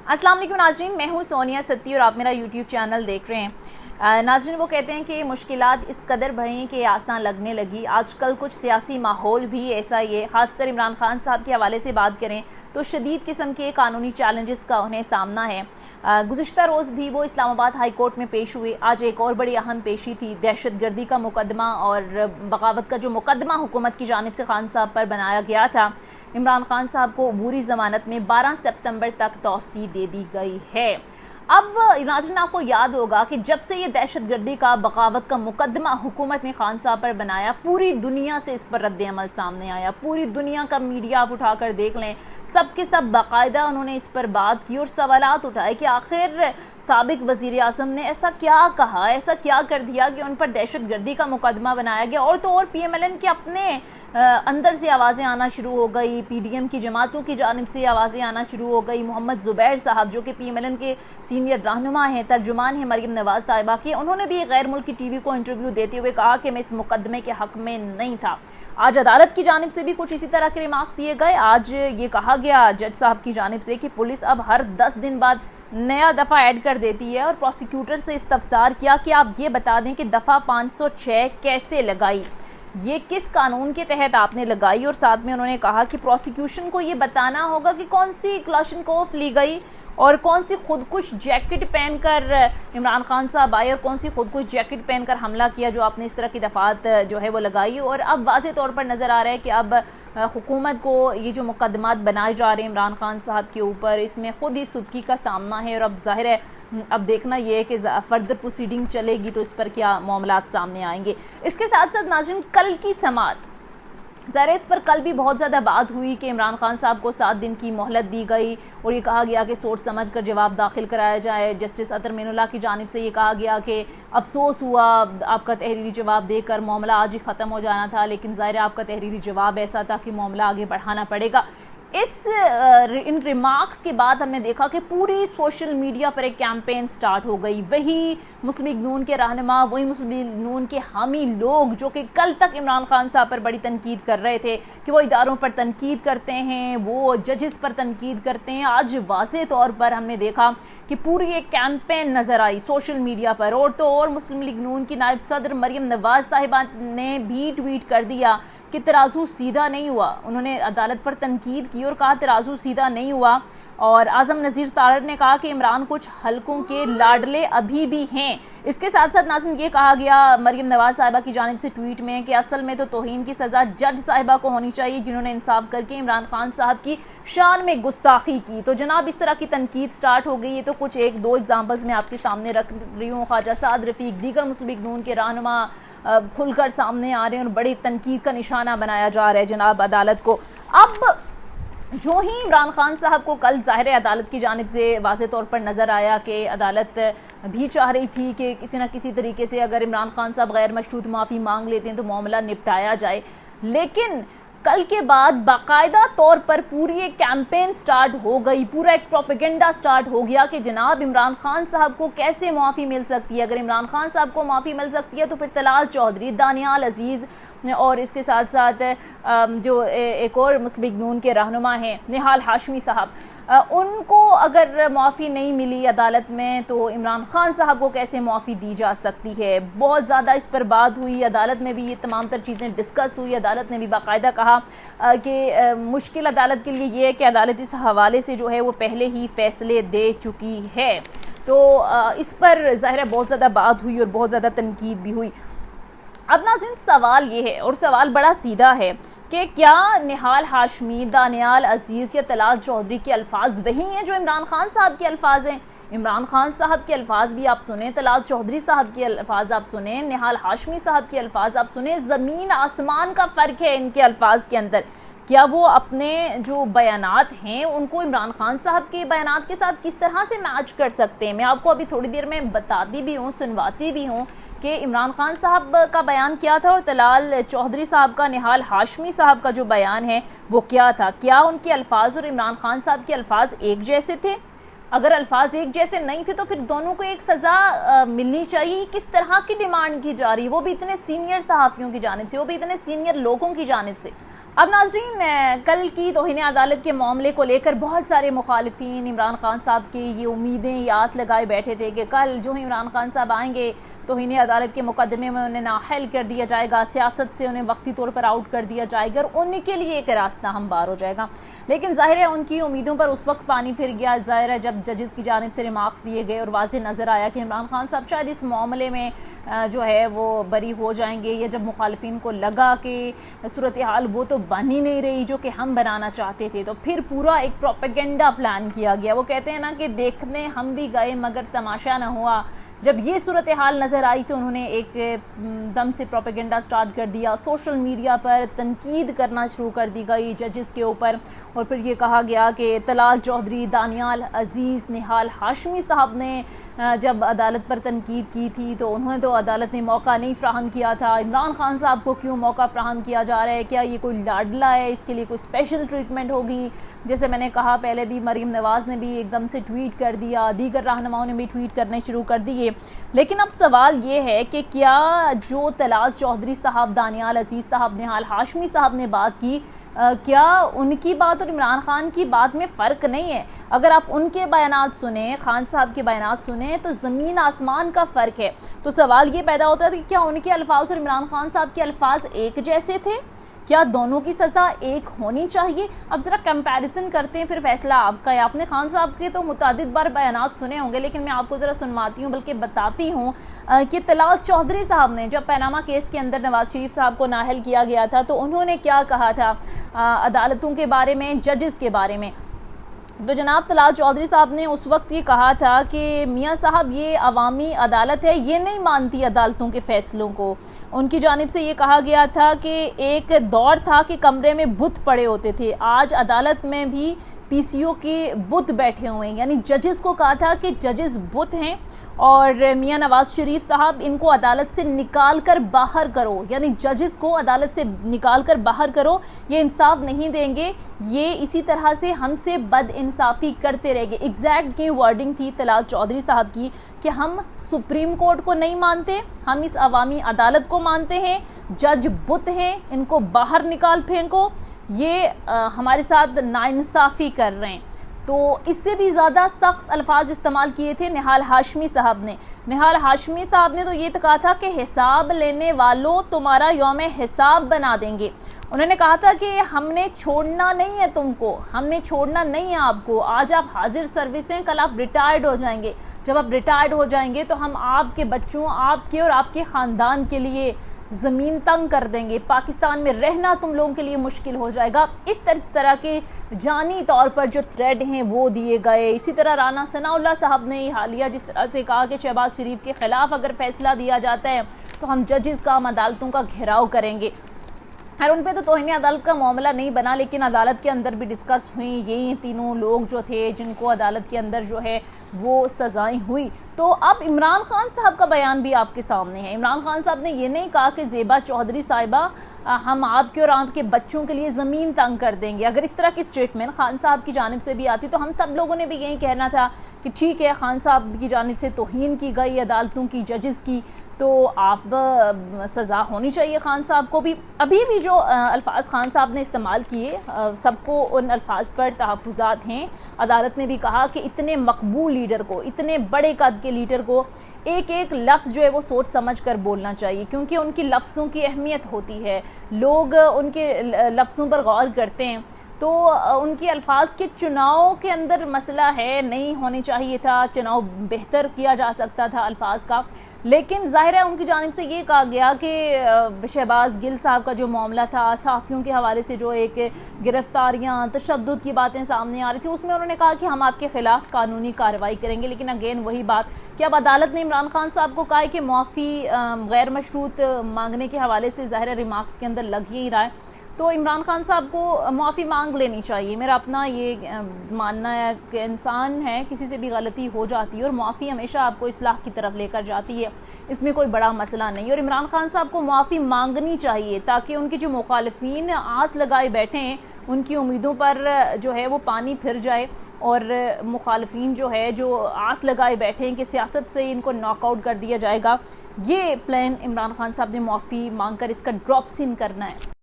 अस्सलाम वालेकुम नाज़रीन, मैं हूँ सोनिया सत्ती और आप मेरा यूट्यूब चैनल देख रहे हैं। नाज़रीन, वो कहते हैं कि मुश्किलात इस कदर बढ़ी कि आसान लगने लगी। आजकल कुछ सियासी माहौल भी ऐसा ही है। ख़ासकर इमरान खान साहब के हवाले से बात करें तो शदीद किस्म के कानूनी चैलेंजेस का उन्हें सामना है। गुज़िश्ता रोज़ भी वो इस्लामाबाद हाई कोर्ट में पेश हुए। आज एक और बड़ी अहम पेशी थी, दहशत गर्दी का मुकदमा और बगावत का जो मुकदमा हुकूमत की जानिब से खान साहब पर बनाया गया था। इमरान खान साहब को अबूरी ज़मानत में 12 सितंबर तक तौसीह दे दी गई है। अब नाज़रीन, आपको याद होगा कि जब से ये दहशत गर्दी का बगावत का मुकदमा हुकूमत ने खान साहब पर बनाया, पूरी दुनिया से इस पर रद्द-ए-अमल सामने आया। पूरी दुनिया का मीडिया आप उठा कर देख लें, सब के सब बाकायदा उन्होंने इस पर बात की और सवालात उठाए कि आखिर साबिक वज़ीर आज़म ने ऐसा क्या कहा, ऐसा क्या कर दिया कि उन पर दहशत गर्दी का मुकदमा बनाया गया। और तो और PMLN के अपने अंदर से आवाज़ें आना शुरू हो गई, PDM की जमातों की जानिब से आवाज़ें आना शुरू हो गई। मोहम्मद ज़ुबैर साहब जो कि PMLN के सीनियर रहनुमा हैं, तर्जुमान हैं मरियम नवाज़ साहिबा की, उन्होंने भी गैर मुल्की TV को इंटरव्यू देते हुए कहा कि मैं इस मुकदमे के हक़ में नहीं था। आज अदालत की जानिब से भी कुछ इसी तरह के रिमार्क्स दिए गए। आज ये कहा गया जज साहब की जानिब से कि पुलिस अब हर 10 दिन बाद नया दफ़ा ऐड कर देती है और प्रोसिक्यूटर से इस्तफसार किया कि आप ये बता दें कि दफ़ा 506 कैसे लगाई, ये किस कानून के तहत आपने लगाई। और साथ में उन्होंने कहा कि प्रोसिक्यूशन को ये बताना होगा कि कौन सी क्लाशनकोफ ली गई और कौन सी खुदकुश जैकेट पहनकर इमरान खान साहब आए और कौन सी खुदकुश जैकेट पहनकर हमला किया जो आपने इस तरह की दफ़ात जो है वो लगाई। और अब वाज़े तौर पर नज़र आ रहा है कि अब हुकूमत को ये जो मुकदमात बनाए जा रहे हैं इमरान खान साहब के ऊपर, इसमें ख़ुद ही सुदकी का सामना है। और अब ज़ाहिर है, अब देखना ये है कि फर्दर प्रोसीडिंग चलेगी तो इस पर क्या मामलात सामने आएंगे। इसके साथ साथ नाज़रीन, कल की समात, ज़रा इस पर कल भी बहुत ज़्यादा बात हुई कि इमरान खान साहब को 7 दिन की मोहलत दी गई और ये कहा गया कि सोच समझ कर जवाब दाखिल कराया जाए। जस्टिस अतर मीनुल्लाह की जानिब से ये कहा गया कि अफसोस हुआ आपका तहरीरी जवाब देकर, मामला आज ही ख़त्म हो जाना था, लेकिन ज़ाहिर आपका तहरीरी जवाब ऐसा था कि मामला आगे बढ़ाना पड़ेगा। इन रिमार्क्स के बाद हमने देखा कि पूरी सोशल मीडिया पर एक कैंपेन स्टार्ट हो गई। वही मुस्लिम लीग नून के रहनुमा, वही मुस्लिम लीग नून के हामी लोग जो कि कल तक इमरान खान साहब पर बड़ी तनकीद कर रहे थे कि वो इदारों पर तनकीद करते हैं, वो जजेस पर तनकीद करते हैं, आज वाज़े तौर पर हमने देखा कि पूरी एक कैंपेन नज़र आई सोशल मीडिया पर। और तो और मुस्लिम लीग नून की नायब सदर मरियम नवाज़ साहिबा ने भी ट्वीट कर दिया कि तराजू सीधा नहीं हुआ। उन्होंने अदालत पर तनकीद की और कहा तराजू सीधा नहीं हुआ। और आज़म नज़ीर तारड़ ने कहा कि इमरान कुछ हलकों के लाडले अभी भी हैं। इसके साथ साथ नाज़रीन, ये कहा गया मरियम नवाज़ साहिबा की जानिब से ट्वीट में कि असल में तो तौहीन की सज़ा जज साहिबा को होनी चाहिए जिन्होंने इंसाफ करके इमरान खान साहब की शान में गुस्ताखी की। तो जनाब, इस तरह की तनकीद स्टार्ट हो गई है। तो कुछ 1-2 एग्जाम्पल्स मैं आपके सामने रख रही हूँ। ख्वाजा साद रफ़ीक, दीगर मुस्लिम लीग नून के रहनुमा खुलकर सामने आ रहे हैं और बड़ी तनकीद का निशाना बनाया जा रहा है जनाब अदालत को। अब जो ही इमरान खान साहब को कल ज़ाहिर अदालत की जानिब से वाज़े तौर पर नज़र आया कि अदालत भी चाह रही थी कि किसी न किसी तरीके से अगर इमरान खान साहब गैर मशरूत माफ़ी मांग लेते हैं तो मामला निपटाया जाए, लेकिन कल के बाद बाकायदा तौर पर पूरी एक कैंपेन स्टार्ट हो गई, पूरा एक प्रोपेगेंडा स्टार्ट हो गया कि जनाब इमरान खान साहब को कैसे माफ़ी मिल सकती है। अगर इमरान खान साहब को माफ़ी मिल सकती है तो फिर तलाल चौधरी, दानियाल अजीज़ और इसके साथ साथ जो एक और मुस्लिम लीग नून के रहनुमा हैं निहाल हाशमी साहब, उनको अगर माफ़ी नहीं मिली अदालत में तो इमरान खान साहब को कैसे माफ़ी दी जा सकती है। बहुत ज़्यादा इस पर बात हुई, अदालत में भी ये तमाम तर चीज़ें डिस्कस हुई। अदालत ने भी बाकायदा कहा कि मुश्किल अदालत के लिए ये है कि अदालत इस हवाले से जो है वो पहले ही फ़ैसले दे चुकी है। तो इस पर ज़ाहिर है बहुत ज़्यादा बात हुई और बहुत ज़्यादा तनकीद भी हुई। अब नाज़रीन, सवाल ये है और सवाल बड़ा सीधा है कि क्या निहाल हाशमी, दानियाल अजीज़ या तलाल चौधरी के अल्फाज वही हैं जो इमरान खान साहब के अल्फाज हैं? इमरान खान साहब के अल्फाज भी आप सुने, तलाल चौधरी साहब के अल्फाज आप सुने, निहाल हाशमी साहब के अल्फाज आप सुने। ज़मीन आसमान का फ़र्क है इनके अल्फाज के अंदर। क्या वो अपने जो बयानात हैं उनको इमरान खान साहब के बयानात के साथ किस तरह से मैच कर सकते हैं? मैं आपको अभी थोड़ी देर में बताती भी हूँ, सुनवाती भी हूँ कि इमरान खान साहब का बयान क्या था और तलाल चौधरी साहब का, निहाल हाशमी साहब का जो बयान है वो क्या था। क्या उनके अल्फाज और इमरान खान साहब के अल्फाज एक जैसे थे? अगर अल्फाज एक जैसे नहीं थे तो फिर दोनों को एक सज़ा मिलनी चाहिए। किस तरह की डिमांड की जा रही है, वो भी इतने सीनियर सहाफ़ियों की जानिब से, वो भी इतने सीनियर लोगों की जानिब से। اب ناظرین، کل کی توہین عدالت کے معاملے کو لے کر بہت سارے مخالفین عمران خان صاحب کی یہ امیدیں یہ آس لگائے بیٹھے تھے کہ کل جو ہی عمران خان صاحب آئیں گے توہین عدالت کے مقدمے میں انہیں نااہل کر دیا جائے گا، سیاست سے انہیں وقتی طور پر آؤٹ کر دیا جائے گا اور ان کے لیے ایک راستہ ہموار ہو جائے گا۔ لیکن ظاہر ہے ان کی امیدوں پر اس وقت پانی پھر گیا، ظاہر ہے جب ججز کی جانب سے ریمارکس دیے گئے اور واضح نظر آیا کہ عمران خان صاحب شاید اس معاملے میں جو ہے وہ بری ہو جائیں گے، یا جب مخالفین کو لگا کہ صورتحال وہ تو بن ہی نہیں رہی جو کہ ہم بنانا چاہتے تھے، تو پھر پورا ایک پروپیگنڈا پلان کیا گیا۔ وہ کہتے ہیں نا کہ دیکھنے ہم بھی گئے مگر تماشا نہ ہوا۔ جب یہ صورتحال نظر آئی تو انہوں نے ایک دم سے پروپیگنڈا سٹارٹ کر دیا، سوشل میڈیا پر تنقید کرنا شروع کر دی گئی ججز کے اوپر، اور پھر یہ کہا گیا کہ طلال چودھری، دانیال عزیز، نہال ہاشمی صاحب نے جب عدالت پر تنقید کی تھی تو انہوں نے تو عدالت نے موقع نہیں فراہم کیا تھا، عمران خان صاحب کو کیوں موقع فراہم کیا جا رہا ہے، کیا یہ کوئی لاڈلا ہے، اس کے لیے کوئی اسپیشل ٹریٹمنٹ ہوگی؟ جیسے میں نے کہا پہلے بھی، مریم نواز نے بھی ایک دم سے ٹویٹ کر دیا، دیگر رہنماؤں نے بھی ٹویٹ کرنے شروع کر دیے۔ لیکن اب سوال یہ ہے کہ کیا جو طلال چودھری صاحب، دانیال عزیز صاحب، نہال ہاشمی صاحب نے بات کی، کیا ان کی بات اور عمران خان کی بات میں فرق نہیں ہے؟ اگر آپ ان کے بیانات سنیں، خان صاحب کے بیانات سنیں، تو زمین آسمان کا فرق ہے۔ تو سوال یہ پیدا ہوتا ہے کہ کیا ان کے الفاظ اور عمران خان صاحب کے الفاظ ایک جیسے تھے؟ کیا دونوں کی سزا ایک ہونی چاہیے؟ اب ذرا کمپیریزن کرتے ہیں، پھر فیصلہ آپ کا ہے۔ آپ نے خان صاحب کے تو متعدد بار بیانات سنے ہوں گے، لیکن میں آپ کو ذرا سنواتی ہوں، بلکہ بتاتی ہوں کہ طلال چودھری صاحب نے جب پاناما کیس کے اندر نواز شریف صاحب کو نااہل کیا گیا تھا تو انہوں نے کیا کہا تھا عدالتوں کے بارے میں، ججز کے بارے میں۔ تو جناب طلال چودھری صاحب نے اس وقت یہ کہا تھا کہ میاں صاحب یہ عوامی عدالت ہے، یہ نہیں مانتی عدالتوں کے فیصلوں کو۔ ان کی جانب سے یہ کہا گیا تھا کہ ایک دور تھا کہ کمرے میں بت پڑے ہوتے تھے، آج عدالت میں بھی پی سی او کے بت بیٹھے ہوئے ہیں، یعنی ججز کو کہا تھا کہ ججز بت ہیں، اور میاں نواز شریف صاحب ان کو عدالت سے نکال کر باہر کرو، یعنی ججز کو عدالت سے نکال کر باہر کرو، یہ انصاف نہیں دیں گے، یہ اسی طرح سے ہم سے بد انصافی کرتے رہے گے۔ ایگزیکٹ کی ورڈنگ تھی طلال چودھری صاحب کی کہ ہم سپریم کورٹ کو نہیں مانتے، ہم اس عوامی عدالت کو مانتے ہیں، جج بت ہیں، ان کو باہر نکال پھینکو، یہ ہمارے ساتھ ناانصافی کر رہے ہیں۔ تو اس سے بھی زیادہ سخت الفاظ استعمال کیے تھے نہال ہاشمی صاحب نے۔ نہال ہاشمی صاحب نے تو یہ کہا تھا کہ حساب لینے والوں تمہارا یوم حساب بنا دیں گے۔ انہوں نے کہا تھا کہ ہم نے چھوڑنا نہیں ہے تم کو، ہم نے چھوڑنا نہیں ہے آپ کو، آج آپ حاضر سروس ہیں، کل آپ ریٹائرڈ ہو جائیں گے، جب آپ ریٹائرڈ ہو جائیں گے تو ہم آپ کے بچوں، آپ کے اور آپ کے خاندان کے لیے زمین تنگ کر دیں گے، پاکستان میں رہنا تم لوگوں کے لیے مشکل ہو جائے گا۔ اس طرح کے جانی طور پر جو تھریڈ ہیں وہ دیے گئے۔ اسی طرح رانا ثناء اللہ صاحب نے حالیہ جس طرح سے کہا کہ شہباز شریف کے خلاف اگر فیصلہ دیا جاتا ہے تو ہم ججز کا، ہم عدالتوں کا گھیراؤ کریں گے۔ اور ان پہ تو توہین عدالت کا معاملہ نہیں بنا، لیکن عدالت کے اندر بھی ڈسکس ہوئی، یہی تینوں لوگ جو تھے جن کو عدالت کے اندر جو ہے وہ سزائیں ہوئی۔ تو اب عمران خان صاحب کا بیان بھی آپ کے سامنے ہے۔ عمران خان صاحب نے یہ نہیں کہا کہ زیبا چودھری صاحبہ ہم آپ کے اور آپ کے بچوں کے لیے زمین تنگ کر دیں گے۔ اگر اس طرح کی سٹیٹمنٹ خان صاحب کی جانب سے بھی آتی تو ہم سب لوگوں نے بھی یہی کہنا تھا کہ ٹھیک ہے، خان صاحب کی جانب سے توہین کی گئی عدالتوں کی، ججز کی، تو آپ سزا ہونی چاہیے خان صاحب کو بھی۔ ابھی بھی جو الفاظ خان صاحب نے استعمال کیے، سب کو ان الفاظ پر تحفظات ہیں۔ عدالت نے بھی کہا کہ اتنے مقبول لیڈر کو، اتنے بڑے قد کے لیڈر کو ایک ایک لفظ جو ہے وہ سوچ سمجھ کر بولنا چاہیے، کیونکہ ان کی لفظوں کی اہمیت ہوتی ہے، لوگ ان کے لفظوں پر غور کرتے ہیں۔ تو ان کے الفاظ کے چناؤ کے اندر مسئلہ ہے، نہیں ہونے چاہیے تھا، چناؤ بہتر کیا جا سکتا تھا الفاظ کا۔ لیکن ظاہر ہے ان کی جانب سے یہ کہا گیا کہ شہباز گل صاحب کا جو معاملہ تھا، صحافیوں کے حوالے سے جو ایک گرفتاریاں، تشدد کی باتیں سامنے آ رہی تھی، اس میں انہوں نے کہا کہ ہم آپ کے خلاف قانونی کارروائی کریں گے۔ لیکن اگین وہی بات کہ اب عدالت نے عمران خان صاحب کو کہا ہے کہ معافی غیر مشروط مانگنے کے حوالے سے ظاہر ریمارکس کے اندر لگ ہی رہا ہے، تو عمران خان صاحب کو معافی مانگ لینی چاہیے۔ میرا اپنا یہ ماننا ہے کہ انسان ہے، کسی سے بھی غلطی ہو جاتی ہے اور معافی ہمیشہ آپ کو اصلاح کی طرف لے کر جاتی ہے، اس میں کوئی بڑا مسئلہ نہیں، اور عمران خان صاحب کو معافی مانگنی چاہیے تاکہ ان کی جو مخالفین آس لگائے بیٹھے ہیں ان کی امیدوں پر جو ہے وہ پانی پھر جائے، اور مخالفین جو ہے جو آس لگائے بیٹھے ہیں کہ سیاست سے ان کو ناک آؤٹ کر دیا جائے گا، یہ پلان عمران خان صاحب نے معافی مانگ کر اس کا ڈراپ سین کرنا ہے۔